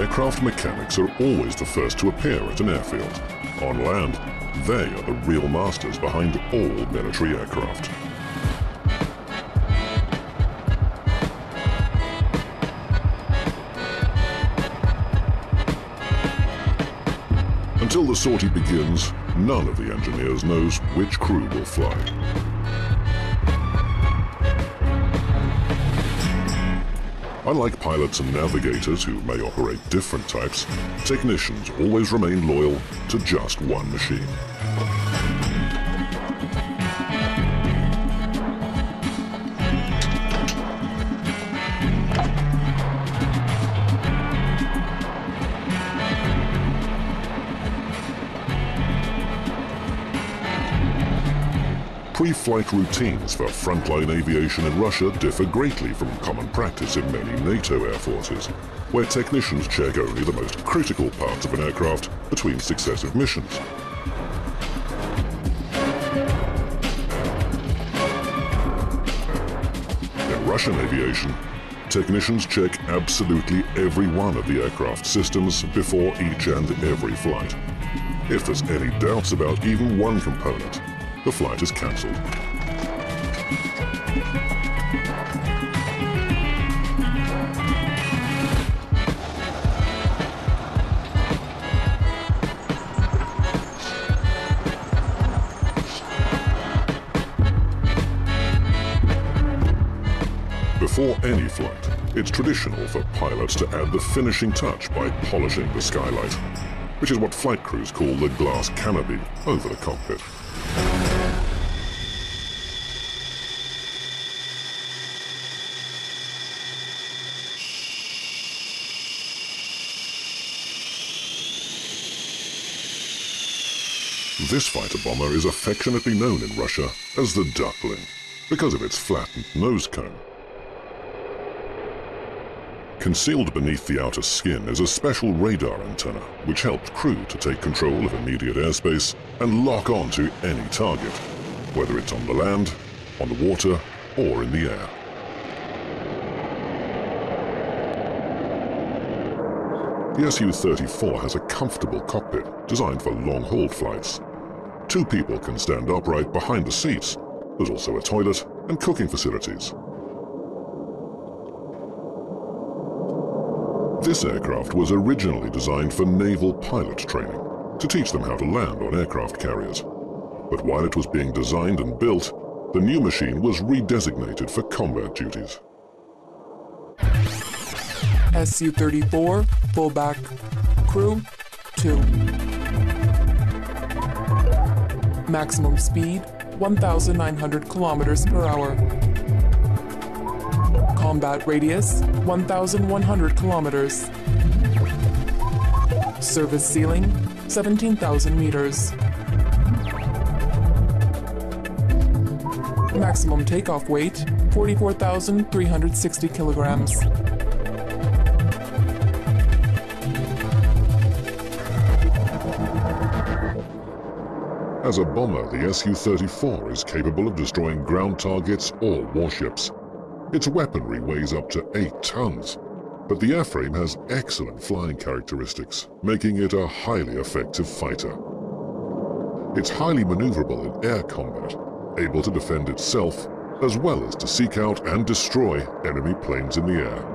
aircraft mechanics are always the first to appear at an airfield. On land, they are the real masters behind all military aircraft. Until the sortie begins, none of the engineers knows which crew will fly. Unlike pilots and navigators who may operate different types, technicians always remain loyal to just one machine. Pre-flight routines for frontline aviation in Russia differ greatly from common practice in many NATO air forces, where technicians check only the most critical parts of an aircraft between successive missions. In Russian aviation, technicians check absolutely every one of the aircraft systems before each and every flight. If there's any doubts about even one component, the flight is cancelled. Before any flight, it's traditional for pilots to add the finishing touch by polishing the skylight, which is what flight crews call the glass canopy over the cockpit. This fighter bomber is affectionately known in Russia as the Duckling, because of its flattened nose cone. Concealed beneath the outer skin is a special radar antenna, which helps crew to take control of immediate airspace and lock on to any target, whether it's on the land, on the water, or in the air. The Su-34 has a comfortable cockpit designed for long-haul flights. 2 people can stand upright behind the seats. There's also a toilet and cooking facilities. This aircraft was originally designed for naval pilot training, to teach them how to land on aircraft carriers. But while it was being designed and built, the new machine was redesignated for combat duties. Su-34, fullback, crew 2. Maximum speed 1,900 kilometers per hour. Combat radius 1,100 kilometers. Service ceiling 17,000 meters. Maximum takeoff weight 44,360 kilograms. As a bomber, the Su-34 is capable of destroying ground targets or warships. Its weaponry weighs up to 8 tons, but the airframe has excellent flying characteristics, making it a highly effective fighter. It's highly maneuverable in air combat, able to defend itself, as well as to seek out and destroy enemy planes in the air.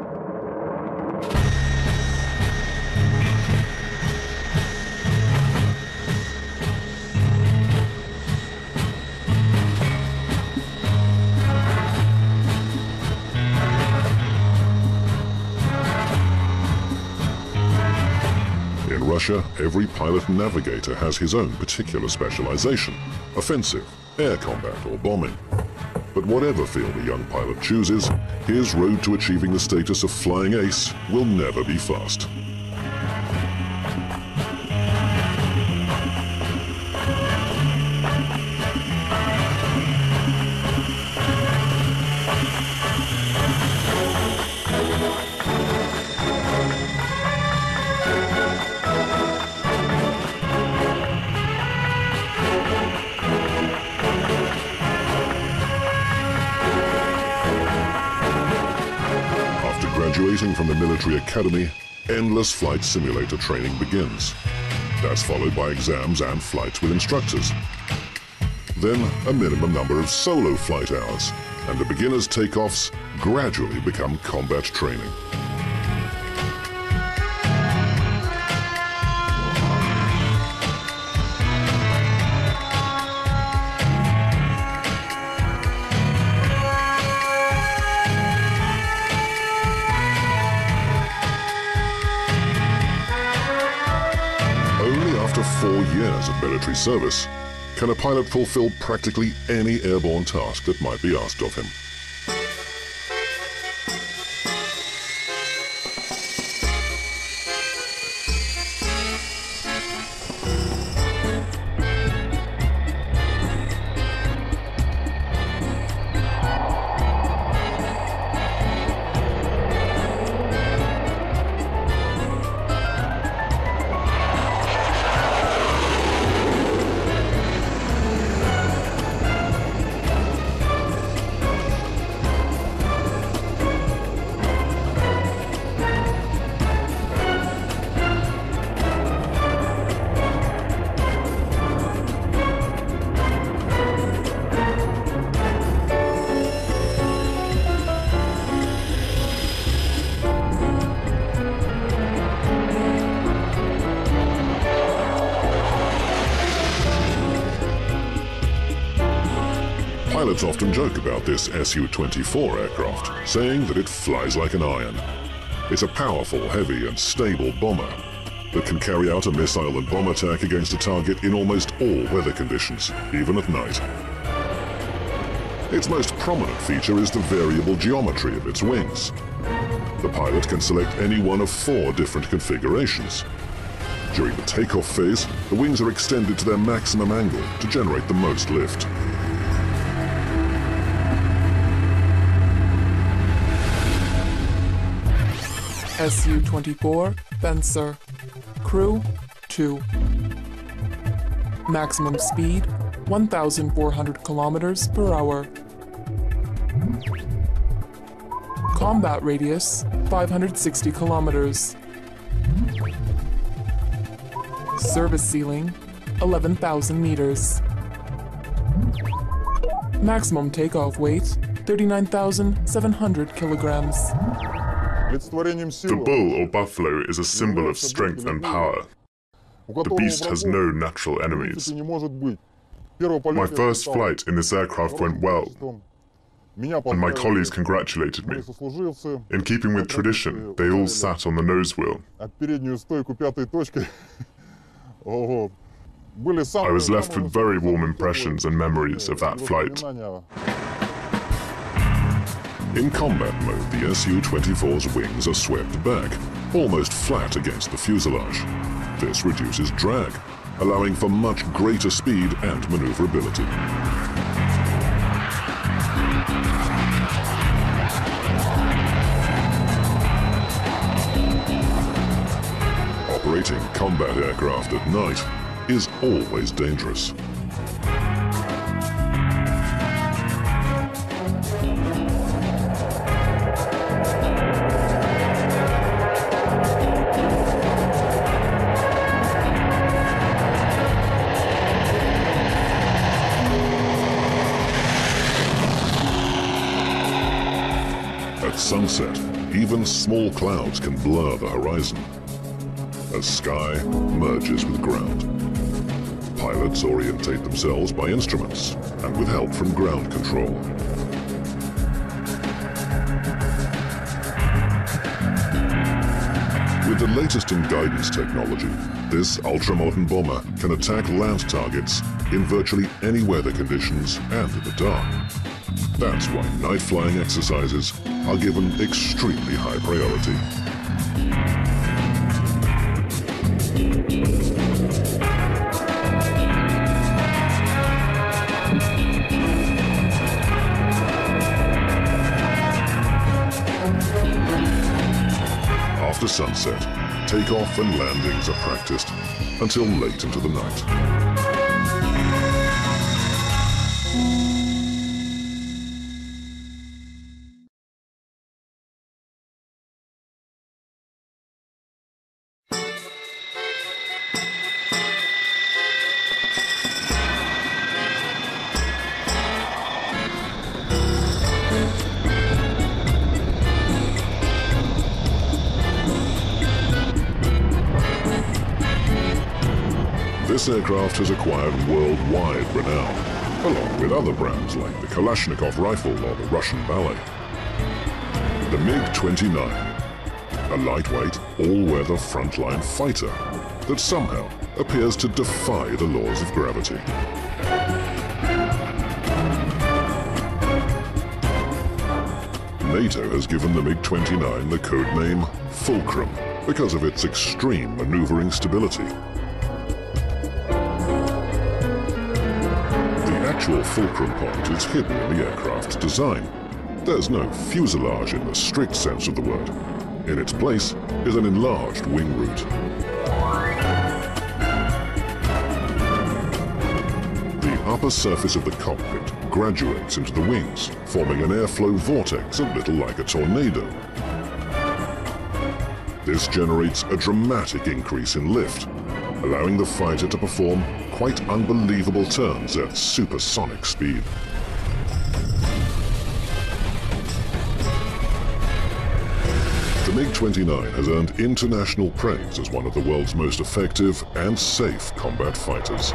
In Russia, every pilot-navigator has his own particular specialization: offensive, air combat, or bombing. But whatever field a young pilot chooses, his road to achieving the status of flying ace will never be fast. Graduating from the military academy, endless flight simulator training begins. That's followed by exams and flights with instructors. Then a minimum number of solo flight hours, and the beginner's takeoffs gradually become combat training. Only after 4 years of military service can a pilot fulfill practically any airborne task that might be asked of him. Pilots often joke about this Su-24 aircraft, saying that it flies like an iron. It's a powerful, heavy and stable bomber that can carry out a missile and bomb attack against a target in almost all weather conditions, even at night. Its most prominent feature is the variable geometry of its wings. The pilot can select any one of 4 different configurations. During the takeoff phase, the wings are extended to their maximum angle to generate the most lift. Su-24 Fencer. Crew 2. Maximum speed 1,400 kilometers per hour. Combat radius 560 kilometers. Service ceiling 11,000 meters. Maximum takeoff weight 39,700 kilograms. The bull or buffalo is a symbol of strength and power. The beast has no natural enemies. My first flight in this aircraft went well, and my colleagues congratulated me. In keeping with tradition, they all sat on the nose wheel. I was left with very warm impressions and memories of that flight. In combat mode, the Su-24's wings are swept back, almost flat against the fuselage. This reduces drag, allowing for much greater speed and maneuverability. Operating combat aircraft at night is always dangerous. At sunset, even small clouds can blur the horizon as sky merges with ground. Pilots orientate themselves by instruments and with help from ground control. With the latest in guidance technology, this ultra-modern bomber can attack land targets in virtually any weather conditions and in the dark. That's why night flying exercises are given extremely high priority. After sunset, takeoff and landings are practiced until late into the night. this aircraft has acquired worldwide renown, along with other brands like the Kalashnikov rifle or the Russian Ballet. The MiG-29, a lightweight, all-weather frontline fighter that somehow appears to defy the laws of gravity. NATO has given the MiG-29 the codename Fulcrum because of its extreme maneuvering stability. The actual fulcrum point is hidden in the aircraft's design. There's no fuselage in the strict sense of the word. In its place is an enlarged wing root. The upper surface of the cockpit graduates into the wings, forming an airflow vortex a little like a tornado. This generates a dramatic increase in lift, allowing the fighter to perform quite unbelievable turns at supersonic speed. The MiG-29 has earned international praise as one of the world's most effective and safe combat fighters.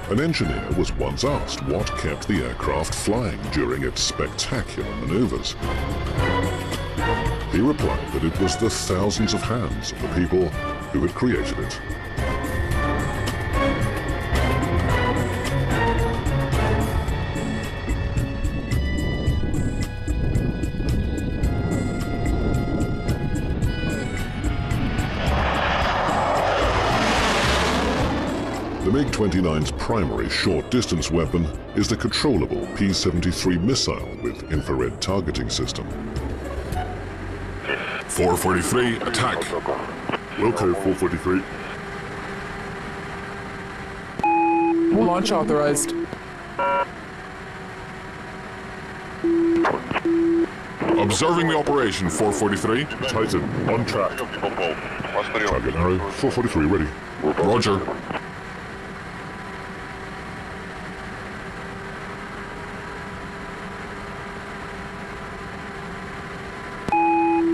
An engineer was once asked what kept the aircraft flying during its spectacular maneuvers. He replied that it was the thousands of hands of the people who had created it. The MiG-29's primary short-distance weapon is the controllable P-73 missile with infrared targeting system. 443, attack. Okay, 443. Launch authorized. Observing the operation, 443. Titan, on track. Target arrow, 443, ready. Roger.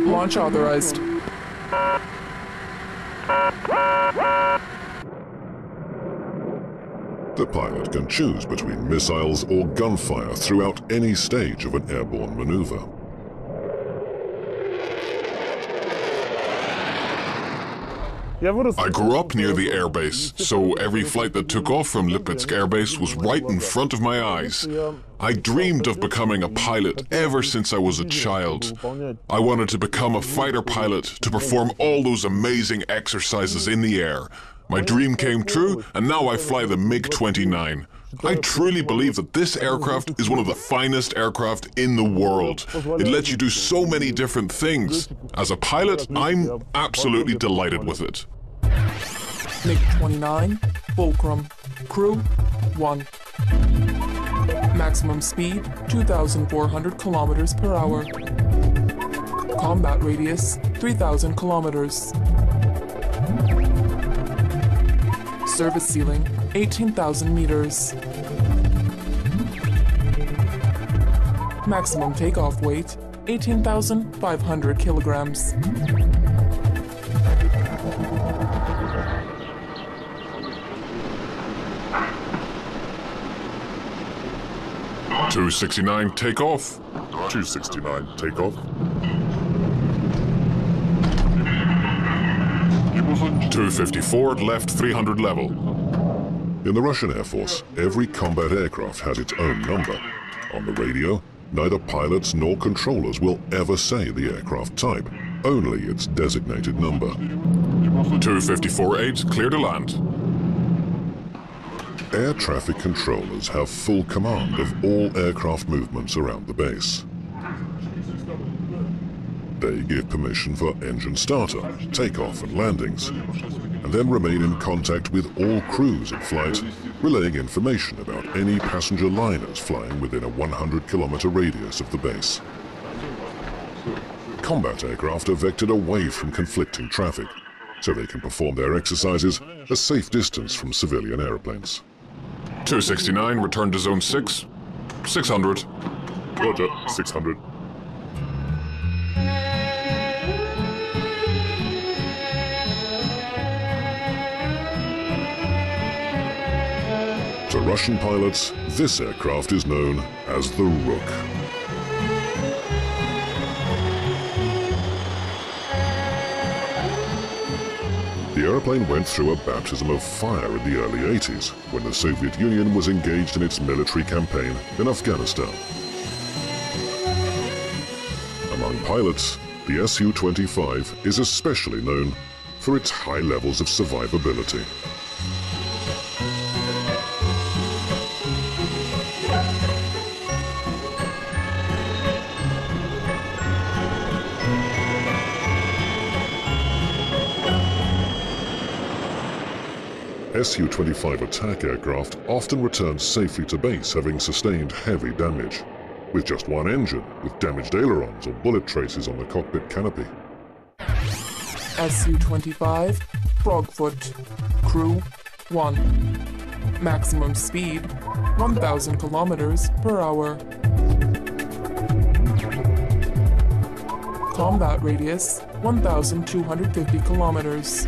Launch authorized. The pilot can choose between missiles or gunfire throughout any stage of an airborne maneuver. I grew up near the airbase, so every flight that took off from Lipetsk Air Base was right in front of my eyes. I dreamed of becoming a pilot ever since I was a child. I wanted to become a fighter pilot to perform all those amazing exercises in the air. My dream came true, and now I fly the MiG-29. I truly believe that this aircraft is one of the finest aircraft in the world. It lets you do so many different things. As a pilot, I'm absolutely delighted with it. MiG-29, Fulcrum, crew, 1. Maximum speed, 2,400 kilometers per hour. Combat radius, 3,000 kilometers. Service ceiling, 18,000 meters. Maximum takeoff weight, 18,500 kilograms. .269, take off. 269, take off. 254, left 300 level. In the Russian Air Force, every combat aircraft has its own number. On the radio, neither pilots nor controllers will ever say the aircraft type, only its designated number. 254-8, clear to land. Air traffic controllers have full command of all aircraft movements around the base. They give permission for engine startup, takeoff and landings, and then remain in contact with all crews in flight, relaying information about any passenger liners flying within a 100-kilometer radius of the base. Combat aircraft are vectored away from conflicting traffic, so they can perform their exercises a safe distance from civilian airplanes. 269, return to zone 6. 600. Roger, 600. To Russian pilots, this aircraft is known as the Rook. The airplane went through a baptism of fire in the early 80s when the Soviet Union was engaged in its military campaign in Afghanistan. Among pilots, the Su-25 is especially known for its high levels of survivability. Su-25 attack aircraft often return safely to base having sustained heavy damage, with just one engine with damaged ailerons or bullet traces on the cockpit canopy. Su-25, Frogfoot, crew 1. Maximum speed 1,000 kilometers per hour. Combat radius 1,250 kilometers.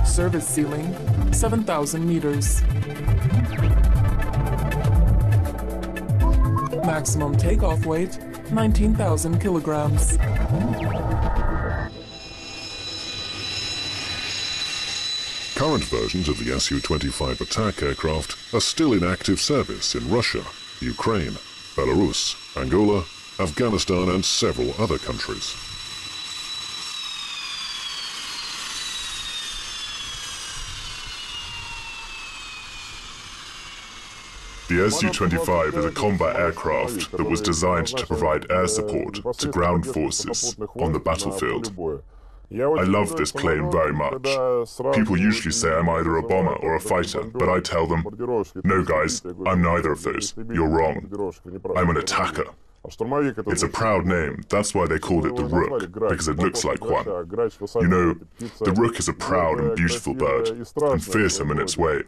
Service ceiling 7,000 meters. Maximum takeoff weight 19,000 kilograms. Current versions of the Su-25 attack aircraft are still in active service in Russia, Ukraine, Belarus, Angola, Afghanistan and several other countries. The Su-25 is a combat aircraft that was designed to provide air support to ground forces on the battlefield. I love this plane very much. People usually say I'm either a bomber or a fighter, but I tell them, no guys, I'm neither of those. You're wrong. I'm an attacker. It's a proud name, that's why they called it the Rook, because it looks like one. You know, the Rook is a proud and beautiful bird, and fearsome in its way.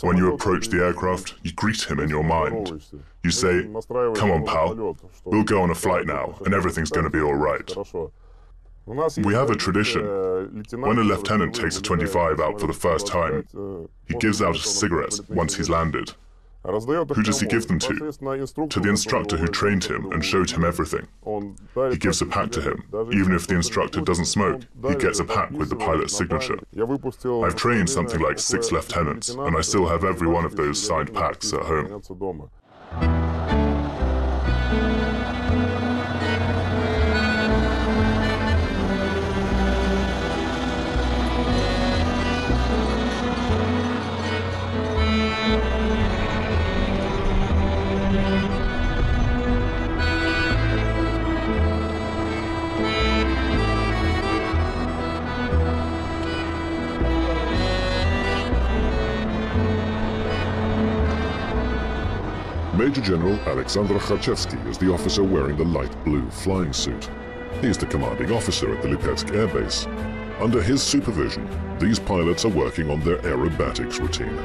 When you approach the aircraft, you greet him in your mind. You say, come on pal, we'll go on a flight now, and everything's going to be all right. We have a tradition. When a lieutenant takes a 25 out for the first time, he gives out a cigarette once he's landed. Who does he give them to? To the instructor who trained him and showed him everything. He gives a pack to him. Even if the instructor doesn't smoke, he gets a pack with the pilot's signature. I've trained something like 6 lieutenants, and I still have every one of those signed packs at home. Major General Alexander Kharchevsky is the officer wearing the light blue flying suit. He is the commanding officer at the Lipetsk Air Base. Under his supervision, these pilots are working on their aerobatics routine.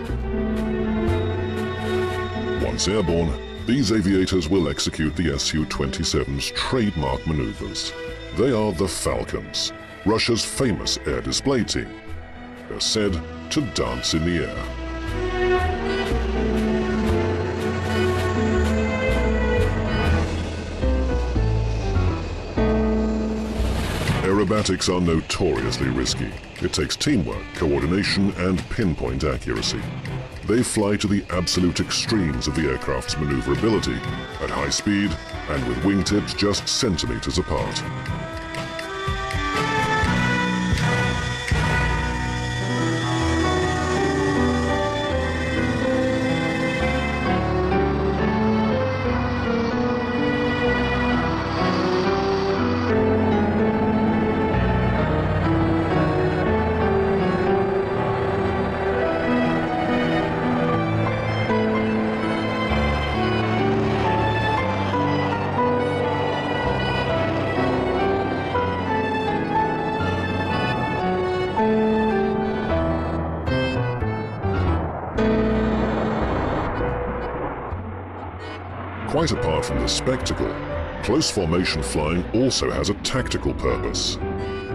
Once airborne, these aviators will execute the Su-27's trademark maneuvers. They are the Falcons, Russia's famous air display team. They're said to dance in the air. Aerobatics are notoriously risky. It takes teamwork, coordination, and pinpoint accuracy. They fly to the absolute extremes of the aircraft's maneuverability, at high speed and with wingtips just centimeters apart. Quite apart from the spectacle, close formation flying also has a tactical purpose.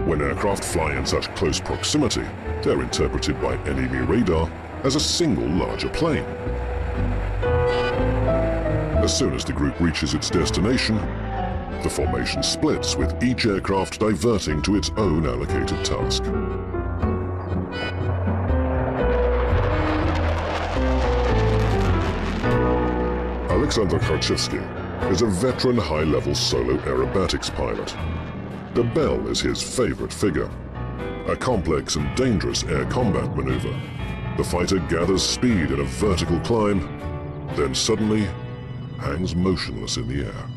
When aircraft fly in such close proximity, they're interpreted by enemy radar as a single larger plane. As soon as the group reaches its destination, the formation splits, with each aircraft diverting to its own allocated task. Alexander Kharchevsky is a veteran high-level solo aerobatics pilot. The Bell is his favorite figure, a complex and dangerous air combat maneuver. The fighter gathers speed in a vertical climb, then suddenly hangs motionless in the air.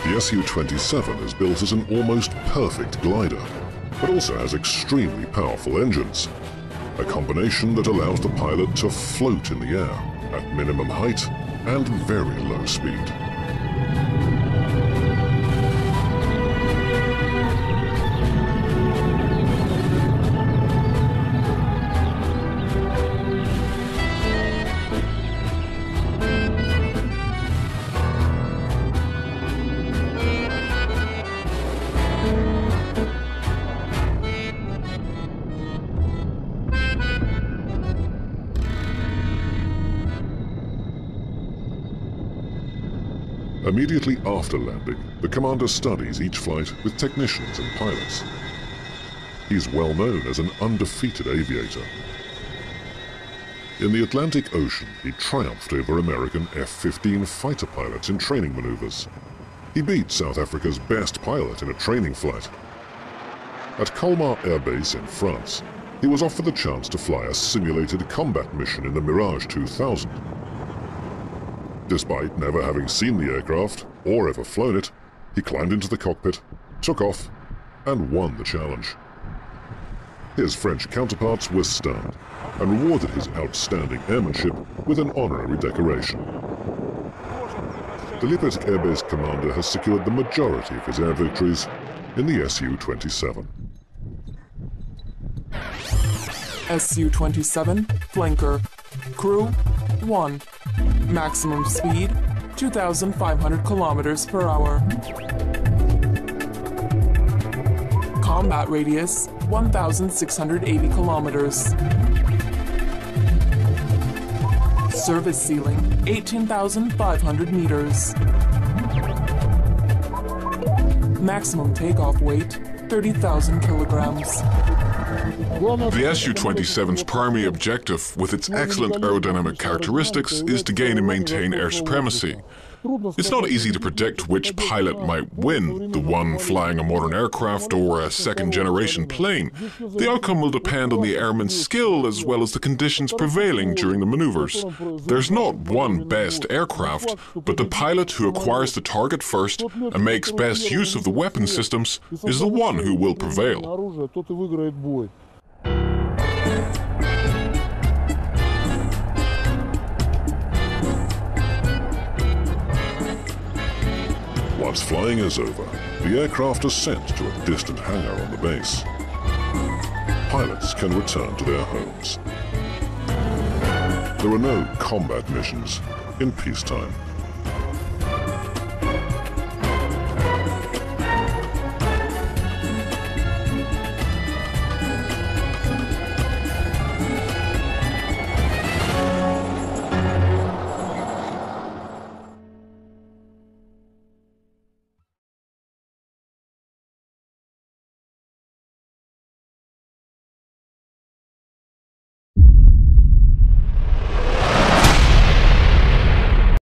The Su-27 is built as an almost perfect glider, but also has extremely powerful engines, a combination that allows the pilot to float in the air at minimum height and very low speed. Immediately after landing, the commander studies each flight with technicians and pilots. He's well known as an undefeated aviator. In the Atlantic Ocean, he triumphed over American F-15 fighter pilots in training maneuvers. He beat South Africa's best pilot in a training flight. At Colmar Air Base in France, he was offered the chance to fly a simulated combat mission in the Mirage 2000. Despite never having seen the aircraft or ever flown it, he climbed into the cockpit, took off, and won the challenge. His French counterparts were stunned and rewarded his outstanding airmanship with an honorary decoration. The Lipetsk Air Base commander has secured the majority of his air victories in the Su-27. Su-27 Flanker. Crew 1. Maximum speed 2,500 kilometers per hour. Combat radius 1,680 kilometers. Service ceiling 18,500 meters. Maximum takeoff weight 30,000 kilograms. The Su-27's primary objective, with its excellent aerodynamic characteristics, is to gain and maintain air supremacy. It's not easy to predict which pilot might win, the one flying a modern aircraft or a second-generation plane. The outcome will depend on the airman's skill as well as the conditions prevailing during the maneuvers. There's not one best aircraft, but the pilot who acquires the target first and makes best use of the weapon systems is the one who will prevail. Once flying is over, the aircraft are sent to a distant hangar on the base. Pilots can return to their homes. There are no combat missions in peacetime.